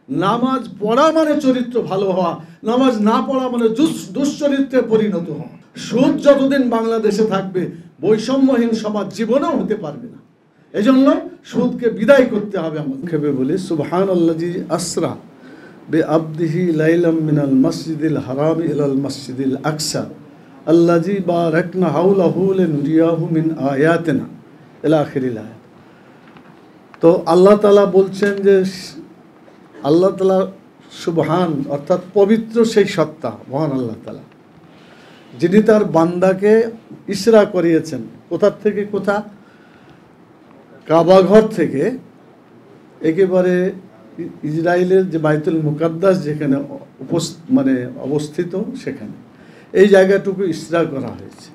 নামাজ পড়া মানে চরিত্র ভালো হওয়া, নামাজ না পড়া মানে দুশ্চরিত্রে পরিণত হওয়া। সুদ যতদিন বাংলাদেশে থাকবে বৈষম্যহীন সমাজ জীবনেও হতে পারবে না। এজন্য সুদকে বিদায় করতে হবে। আমাকে বলি সুবহানাল্লাযী আসরা বিআবদিহি লাইলাম মিনাল মসজিদিল হারাম ইলাল মসজিদিল আকসা আল্লাযী বারাকনা হাওলাহু লিনুরিয়াহু মিন আয়াতিনা ইলা আখিরিল আয়াত। তো আল্লাহ তাআলা বলছেন যে আল্লাহ তাআলা সুবহান অর্থাৎ পবিত্র সেই সত্তা মহান আল্লাহ তাআলা, যিনি তার বান্দাকে ইসরা করিয়েছেন। কোথা থেকে কোথা? কাবাঘর থেকে একেবারে ইসরায়েলের যে বাইতুল মুকাদ্দাস যেখানে অবস্থিত, সেখানে এই জায়গাটুকু ইসরা করা হয়েছে।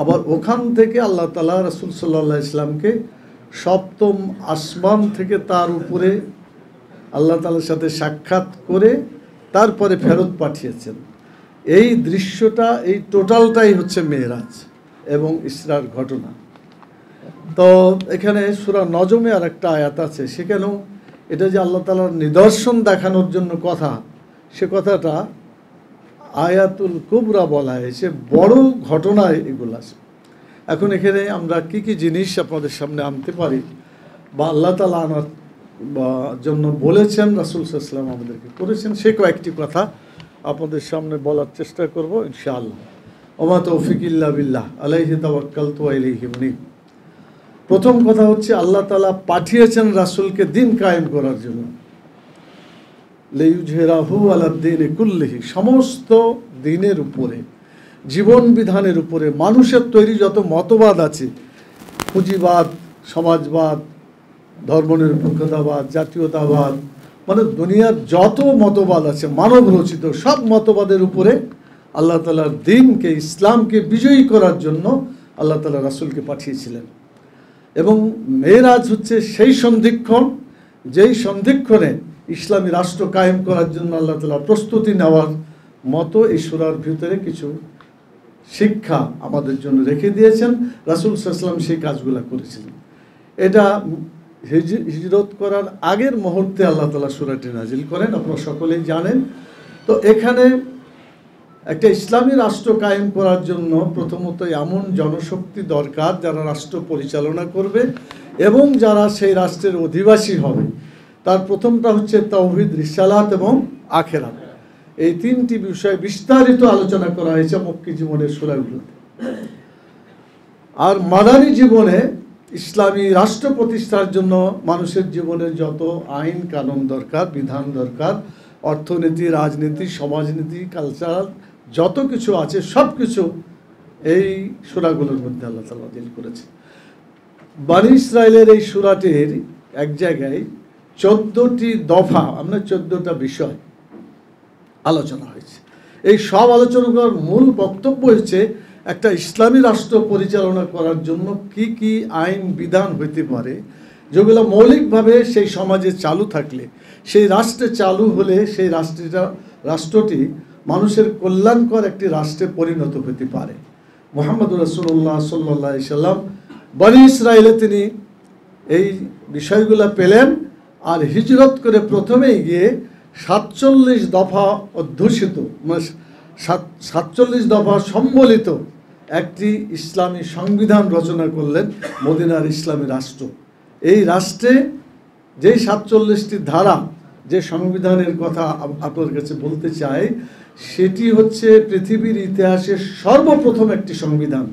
আবার ওখান থেকে আল্লাহ তাআলা রাসূল সাল্লাল্লাহু আলাইহি ওয়াসাল্লামকে সপ্তম আসমান থেকে তার উপরে আল্লাহ তাআলার সাথে সাক্ষাৎ করে তারপরে ফেরত পাঠিয়েছেন। এই দৃশ্যটা, এই টোটালটাই হচ্ছে মেরাজ এবং ইসরার ঘটনা। তো এখানে সূরা নজমে আর একটা আয়াত আছে, সেখানেও এটা যে আল্লাহ তাআলার নিদর্শন দেখানোর জন্য কথা, সে কথাটা আয়াতুল কুবরা বলা হয়েছে, বড় ঘটনায় এগুলো আছে। এখন এখানে আমরা কি কি জিনিস আপনাদের সামনে আনতে পারি বা আল্লাহ তাআলা আনার জন্য বলেছেন, রাসূল সাল্লাল্লাহু আলাইহি ওয়াসাল্লাম আমাদেরকে করেছেন, সে কয়েকটি কথা আপনাদের সামনে বলার চেষ্টা করব ইনশাআল্লাহ। ওমা তৌফিক ইল্লা বিল্লাহ আলাইহি তাওয়াক্কালতু ওয়া ইলাইহি মুনীব। প্রথম কথা হচ্ছে আল্লাহ তাআলা পাঠিয়েছেন রাসূলকে দিন কায়েম করার জন্য। লিইয়ুযহিরাহু আলাদ-দীনি কুল্লিহি, সমস্ত দিনের উপরে, জীবন বিধানের উপরে। মানুষের তৈরি যত মতবাদ আছে, পুঁজিবাদ, সমাজবাদ, ধর্মনিরপেক্ষতাবাদ, জাতীয়তাবাদ, মানে দুনিয়ার যত মতবাদ আছে মানব রচিত, সব মতবাদের উপরে আল্লাহ তাআলার দ্বীনকে, ইসলামকে বিজয়ী করার জন্য আল্লাহ তাআলা রাসূলকে পাঠিয়েছিলেন। এবং মেরাজ হচ্ছে সেই সন্ধিক্ষণ, যেই সন্ধিক্ষণে ইসলামী রাষ্ট্র কায়েম করার জন্য আল্লাহ তাআলা প্রস্তুতি নেওয়ার মতো এই সূরার ভিতরে কিছু শিক্ষা আমাদের জন্য রেখে দিয়েছেন। রাসূল সাল্লাল্লাহু আলাইহি ওয়াসাল্লাম সেই কাজগুলো করেছিলেন। এটা হিজরত করার আগের মুহূর্তে আল্লাহ তাআলা সূরাটি নাজিল করেন, আপনারা সকলেই জানেন। তো এখানে একটা ইসলামী রাষ্ট্র কায়েম করার জন্য প্রথমত এমন জনশক্তি দরকার যারা রাষ্ট্র পরিচালনা করবে এবং যারা সেই রাষ্ট্রের অধিবাসী হবে। তার প্রথমটা হচ্ছে তাওহীদ, রিসালাত এবং আখিরাত। এই তিনটি বিষয়ে বিস্তারিত আলোচনা করা হয়েছে মক্কি জীবনের সূরাগুলোতে। আর মাদানী জীবনে ইসলামী রাষ্ট্র প্রতিষ্ঠার জন্য মানুষের জীবনের যত আইন কানুন দরকার, বিধান দরকার, অর্থনীতি, রাজনীতি, সমাজনীতি, কালচারাল যত কিছু আছে সব কিছু এই সূরাগুলোর মধ্যে আল্লাহ তাআলা নাযিল করেছে। বনী ইসরাইলের এই সূরাটির এক জায়গায় 14টি দফা, আমরা 14টা বিষয় আলোচনা হয়েছে। এই সব আলোচনার মূল বক্তব্য হচ্ছে একটা ইসলামী রাষ্ট্র পরিচালনা করার জন্য কি কি আইন বিধান হইতে পারে, যেগুলো মৌলিকভাবে সেই সমাজে চালু থাকলে, সেই রাষ্ট্রে চালু হলে সেই রাষ্ট্রটি মানুষের কল্যাণকর একটি রাষ্ট্রে পরিণত হতে পারে। মুহাম্মদুর রাসূলুল্লাহ সাল্লাল্লাহু আলাইহি সাল্লাম বনী ইসরায়েলে তিনি এই বিষয়গুলো পেলেন। আর হিজরত করে প্রথমেই গিয়ে 47 দফা অধ্যুষিত, 47 দফা সম্বলিত একটি ইসলামী সংবিধান রচনা করলেন, মদিনার ইসলামী রাষ্ট্র। এই রাষ্ট্রে যেই 47টি ধারা, যে সংবিধানের কথা আপনার কাছে বলতে চাই, সেটি হচ্ছে পৃথিবীর ইতিহাসে সর্বপ্রথম একটি সংবিধান।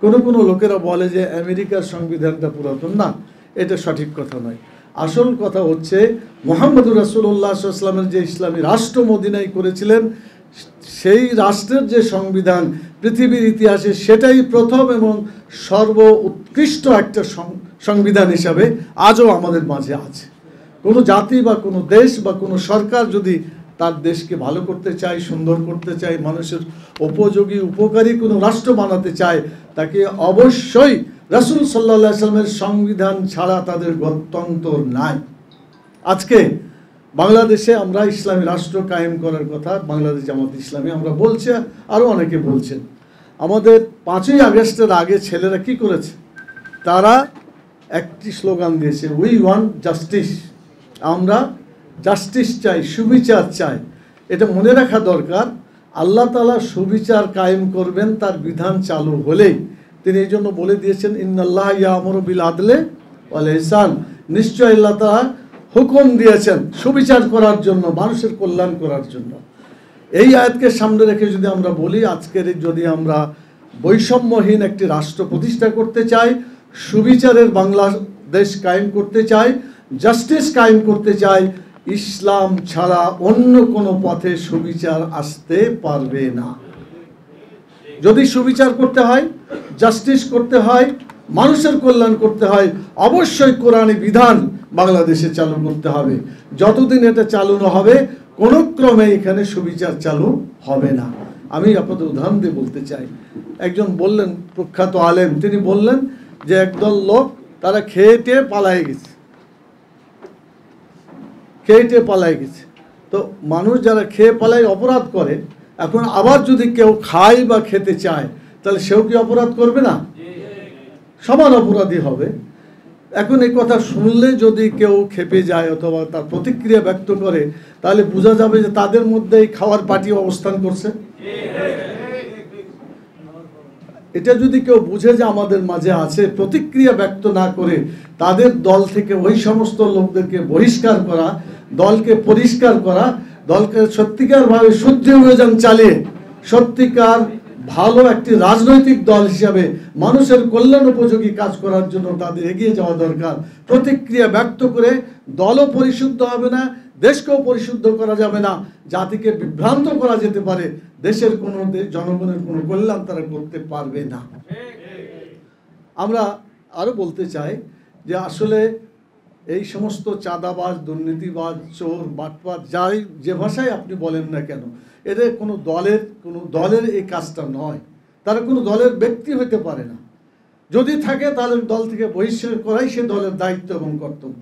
কোনো লোকেরা বলে যে আমেরিকার সংবিধানটা পুরাতন, না, এটা সঠিক কথা নয়। আসল কথা হচ্ছে মুহাম্মদুর রাসূলুল্লাহ সাল্লাল্লাহু আলাইহি ওয়াসাল্লামের যে ইসলামী রাষ্ট্র মদিনায় করেছিলেন, সেই রাষ্ট্রের যে সংবিধান পৃথিবীর ইতিহাসে, সেটাই প্রথম এবং সর্ব উৎকৃষ্ট একটা সংবিধান হিসাবে আজও আমাদের মাঝে আছে। কোনো জাতি বা কোনো দেশ বা কোনো সরকার যদি তার দেশকে ভালো করতে চায়, সুন্দর করতে চায়, মানুষের উপযোগী উপকারী কোনো রাষ্ট্র বানাতে চায়, তাকে অবশ্যই রাসূল সাল্লাল্লাহু আলাইহি ওয়াসাল্লামের সংবিধান ছাড়া তাদের গত্যন্তর নাই। আজকে বাংলাদেশে আমরা ইসলামী রাষ্ট্র কায়েম করার কথা বাংলাদেশ জামাত ইসলামী আমরা বলছি, আরও অনেকে বলছেন। আমাদের 5ই আগস্টের আগে ছেলেরা কি করেছে? তারা একটি স্লোগান দিয়েছে, উই ওয়ান্ট জাস্টিস, আমরা জাস্টিস চাই, সুবিচার চাই। এটা মনে রাখা দরকার। আল্লাহ তাআলা সুবিচার কায়েম করবেন তার বিধান চালু হলেই। তিনি এই জন্য বলে দিয়েছেন, ইন্নাল্লাহ ইয়ামুরু বিল আদলে ওয়াল ইহসান, নিশ্চয় আল্লাহ তাআলা হুকুম দিয়েছেন সুবিচার করার জন্য, মানুষের কল্যাণ করার জন্য। এই আয়াতকে সামনে রেখে যদি আমরা বলি, আজকের যদি আমরা বৈষম্যহীন একটি রাষ্ট্র প্রতিষ্ঠা করতে চাই, সুবিচারের বাংলাদেশ কায়েম করতে চাই, জাস্টিস কায়েম করতে চাই, ইসলাম ছাড়া অন্য কোনো পথে সুবিচার আসতে পারবে না। যদি সুবিচার করতে হয়, জাস্টিস করতে হয়, মানুষের কল্যাণ করতে হয়, অবশ্যই কোরআনী বিধান বাংলাদেশে চালু করতে হবে। যতদিন এটা চালু না হবে, কোনো ক্রমে এখানে সুবিচার চালু হবে না। আমি আপনাদের উদাহরণ দিয়ে বলতে চাই। একজন বললেন, প্রখ্যাত আলেম, তিনি বললেন যে একদল লোক তারা খেয়ে পালায় গেছে, খেয়ে পালায় গেছে। তো মানুষ যারা খেয়ে পালায় অপরাধ করে, এখন আবার যদি কেউ খায় বা খেতে চায়, তাহলে সেও কি অপরাধ করবে না? সমান অপরাধী হবে। এখন এই কথা শুনলে যদি কেউ খেপে যায় অথবা তার প্রতিক্রিয়া ব্যক্ত করে, তাহলে বোঝা যাবে যে তাদের মধ্যে এই খাওয়ার পার্টি অবস্থান করছে। এটা যদি কেউ বুঝে যে আমাদের মাঝে আছে, প্রতিক্রিয়া ব্যক্ত না করে তাদের দল থেকে ওই সমস্ত লোকদেরকে বহিষ্কার করা, দলকে পরিষ্কার করা, দলকে সত্যিকারভাবে শুদ্ধি অভিযান চালিয়ে সত্যিকার ভালো একটি রাজনৈতিক দল হিসাবে মানুষের কল্যাণ উপযোগী কাজ করার জন্য তাদের এগিয়ে যাওয়া দরকার। প্রতিক্রিয়া ব্যক্ত করে দলও পরিশুদ্ধ হবে না, দেশকেও পরিশুদ্ধ করা যাবে না, জাতিকে বিভ্রান্ত করা যেতে পারে, দেশের কোনো জনগণের কোনো কল্যাণ তারা করতে পারবে না। আমরা আরো বলতে চাই যে আসলে এই সমস্ত চাঁদাবাজ, দুর্নীতিবাজ, চোর, বাটপার, যাই যে ভাষায় আপনি বলেন না কেন, এটা কোনো দলের এই কাজটা নয়। তারা কোনো দলের ব্যক্তি হতে পারে না। যদি থাকে তাহলে দল থেকে বহিষ্কার করাই সে দলের দায়িত্ব এবং কর্তব্য।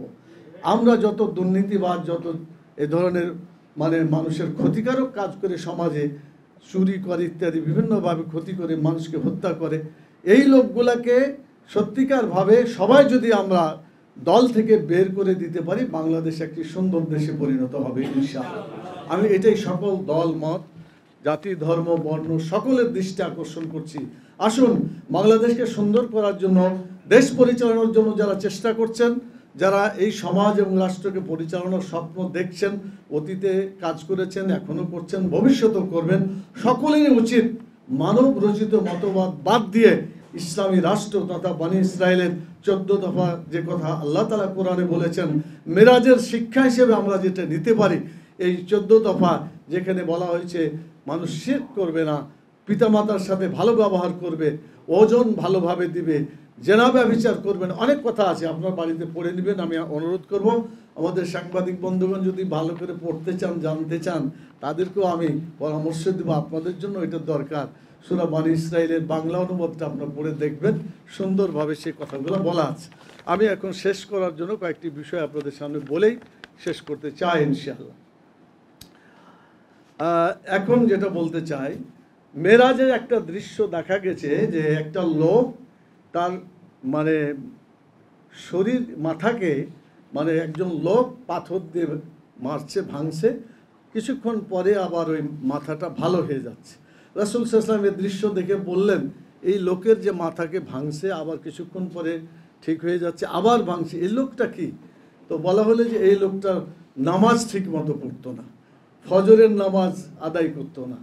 আমরা যত দুর্নীতিবাজ, যত এ ধরনের মানুষের ক্ষতিকারক কাজ করে, সমাজে চুরি করে ইত্যাদি বিভিন্নভাবে ক্ষতি করে, মানুষকে হত্যা করে, এই লোকগুলাকে সত্যিকারভাবে সবাই যদি আমরা দল থেকে বের করে দিতে পারি, বাংলাদেশ একটি সুন্দর দেশে পরিণত হবে ইনশাআল্লাহ। আমি এটাই সকল দল, মত, জাতি, ধর্ম, বর্ণ সকলের দৃষ্টি আকর্ষণ করছি। আসুন, বাংলাদেশকে সুন্দর করার জন্য, দেশ পরিচালনার জন্য যারা চেষ্টা করছেন, যারা এই সমাজ এবং রাষ্ট্রকে পরিচালনার স্বপ্ন দেখছেন, অতীতে কাজ করেছেন, এখনো করছেন, ভবিষ্যতেও করবেন, সকলেরই উচিত মানব রচিত মতবাদ বাদ দিয়ে ইসলামী রাষ্ট্র তথা বনী ইসরায়েলের 14 দফা যে কথা আল্লাহ তাআলা কোরআনে বলেছেন, মেরাজের শিক্ষা হিসেবে আমরা যেটা নিতে পারি, এই 14 দফা যেখানে বলা হয়েছে মানুষ শিরক করবে না, পিতামাতার সাথে ভালো ব্যবহার করবে, ওজন ভালোভাবে দিবে, জেনা ব্যভিচার করবেন, অনেক কথা আছে, আপনার বাড়িতে পড়ে নেবেন। আমি অনুরোধ করব আমাদের সাংবাদিক বন্ধুগণ যদি ভালো করে পড়তে চান, জানতে চান, তাদেরকেও আমি পরামর্শ দেব, আপনাদের জন্য এটা দরকার। সূরা বনী ইসরাইলের বাংলা অনুবাদটা আপনারা পড়ে দেখবেন, সুন্দরভাবে সেই কথাগুলো বলা আছে। আমি এখন শেষ করার জন্য কয়েকটি বিষয় আপনাদের সামনে বলেই শেষ করতে চাই ইনশাআল্লাহ। এখন যেটা বলতে চাই, মেরাজের একটা দৃশ্য দেখা গেছে যে একটা লোক তার শরীর, মাথাকে একজন লোক পাথর দিয়ে মারছে, ভাঙছে, কিছুক্ষণ পরে আবার ওই মাথাটা ভালো হয়ে যাচ্ছে। রাসূল সাল্লাল্লাহু আলাইহি ওয়াসাল্লাম এই দৃশ্য দেখে বললেন, এই লোকের যে মাথাকে ভাঙছে, আবার কিছুক্ষণ পরে ঠিক হয়ে যাচ্ছে, আবার ভাঙছে, এই লোকটা কি? তো বলা হলো যে এই লোকটা নামাজ ঠিক মতো পড়তো না, ফজরের নামাজ আদায় করতো না।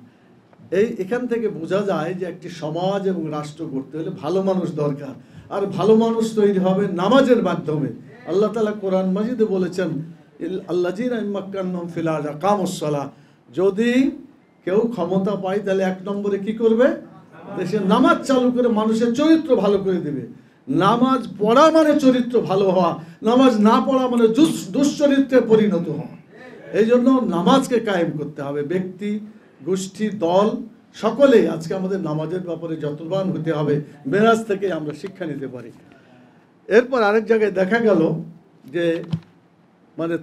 এখান থেকে বোঝা যায় যে একটি সমাজ এবং রাষ্ট্র করতে হলে ভালো মানুষ দরকার, আর ভালো মানুষ তৈরি হবে নামাজের মাধ্যমে। আল্লাহ তাআলা কোরআন মাজিদে বলেছেন, আল্লাযীনা ইম্মাক্কানাহুম ফিল আরদি আকামুস সালাহ, যদি কেউ ক্ষমতা পায় তাহলে এক নম্বরে কি করবে? দেশে নামাজ চালু করে মানুষের চরিত্র ভালো করে দেবে। নামাজ পড়া মানে চরিত্র ভালো হওয়া, নামাজ না পড়া মানে দুশ্চরিত্রে পরিণত হওয়া। এই জন্য নামাজকে কায়েম করতে হবে। ব্যক্তি, গোষ্ঠী, দল সকলেই আজকে আমাদের নামাজের ব্যাপারে যত্নবান হতে হবে। মেরাজ থেকে আমরা শিক্ষা নিতে পারি। এরপর আরেক জায়গায় দেখা গেল যে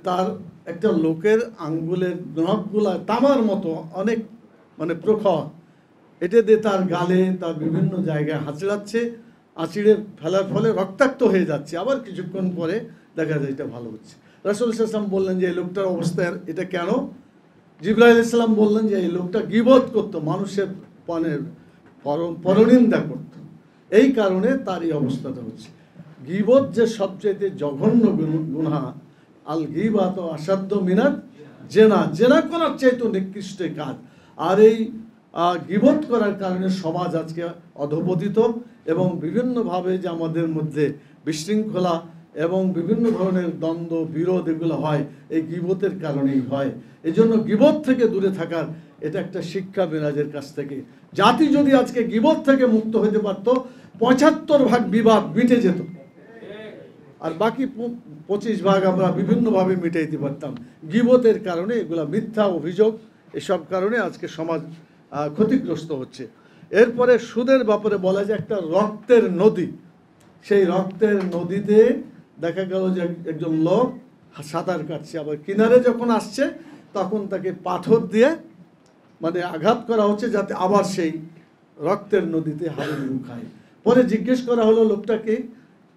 তার একটা লোকের আঙ্গুলের নখগুলা তামার মতো অনেক প্রখর, এটা দিয়ে তার গালে, তার বিভিন্ন জায়গায় হাঁচড়াচ্ছে, আঁচড়ে ফেলার ফলে রক্তাক্ত হয়ে যাচ্ছে, আবার কিছুক্ষণ পরে দেখা যায় এটা ভালো হচ্ছে। রাসূল সাল্লাল্লাহু আলাইহি ওয়াসাল্লাম বললেন যে এই লোকটার অবস্থা এটা কেন? জিবরাইল আলাইহিস সালাম বললেন যে এই লোকটা গীবত করতো, মানুষের পরনিন্দা করত, এই কারণে তার এই অবস্থাটা হচ্ছে। গীবত যে সবচেয়ে জঘন্য গুনাহ, আল গীবাত আসাদ্দ মিনাত জেনা, জেনা করার চাইতে নিকৃষ্ট কাজ। আর এই গীবত করার কারণে সমাজ আজকে অধঃপতিত এবং বিভিন্নভাবে যে আমাদের মধ্যে বিশৃঙ্খলা এবং বিভিন্ন ধরনের দ্বন্দ্ব বিরোধ এগুলো হয় এই গীবতের কারণেই হয়। এই জন্য গীবত থেকে দূরে থাকার এটা একটা শিক্ষা মিরাজের কাছ থেকে। জাতি যদি আজকে গীবত থেকে মুক্ত হতে পারত, ৭৫% বিবাদ মিটে যেত, আর বাকি 25% আমরা বিভিন্নভাবে মিটাইতে পারতাম। গীবতের কারণে এগুলা মিথ্যা অভিযোগ, এসব কারণে আজকে সমাজ ক্ষতিগ্রস্ত হচ্ছে। এরপরে সুদের ব্যাপারে বলা যায় একটা রক্তের নদী, সেই রক্তের নদীতে দেখা গেল যে একজন লোক সাঁতার কাটছে, আবার কিনারে যখন আসছে তখন তাকে পাথর দিয়ে মানে আঘাত করা হচ্ছে যাতে আবার সেই রক্তের নদীতে হাবুডুবু খায়। পরে জিজ্ঞেস করা হলো লোকটাকে,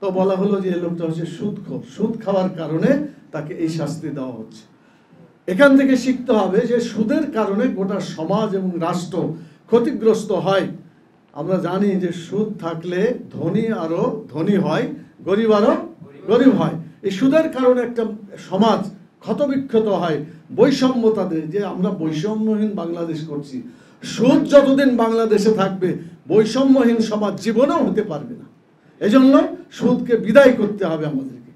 তো বলা হলো যে এই লোকটা হচ্ছে সুদখোর, সুদ খাওয়ার কারণে তাকে এই শাস্তি দেওয়া হচ্ছে। এখান থেকে শিখতে হবে যে সুদের কারণে গোটা সমাজ এবং রাষ্ট্র ক্ষতিগ্রস্ত হয়। আমরা জানি যে সুদ থাকলে ধনী আরো ধনী হয়, গরিব আরো গরিব হয়। এই সুদের কারণে একটা সমাজ ক্ষতবিক্ষত হয়, বৈষম্য তাদের, যে আমরা বৈষম্যহীন বাংলাদেশ করছি। সুদ যতদিন বাংলাদেশে থাকবে বৈষম্যহীন সমাজ জীবনেও হতে পারবে না। এজন্য সুদকে বিদায় করতে হবে আমাদেরকে।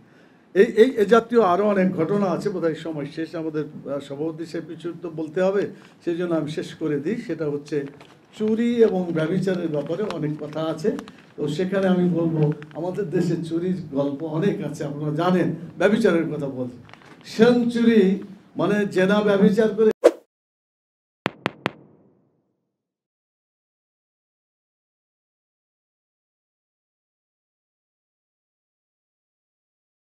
এই জাতীয় আরও অনেক ঘটনা আছে, বোধহয় সময় শেষ, আমাদের সভাপতি সাহেব কিছু তো বলতে হবে, সেই জন্য আমি শেষ করে দিই। সেটা হচ্ছে চুরি এবং ব্যভিচারের ব্যাপারে অনেক কথা আছে, তো সেখানে আমি বলবো আমাদের দেশে চুরির গল্প অনেক আছে, আপনারা জানেন। ব্যভিচারের কথা বলছি, সেঞ্চুরি মানে জেনা ব্যভিচার করে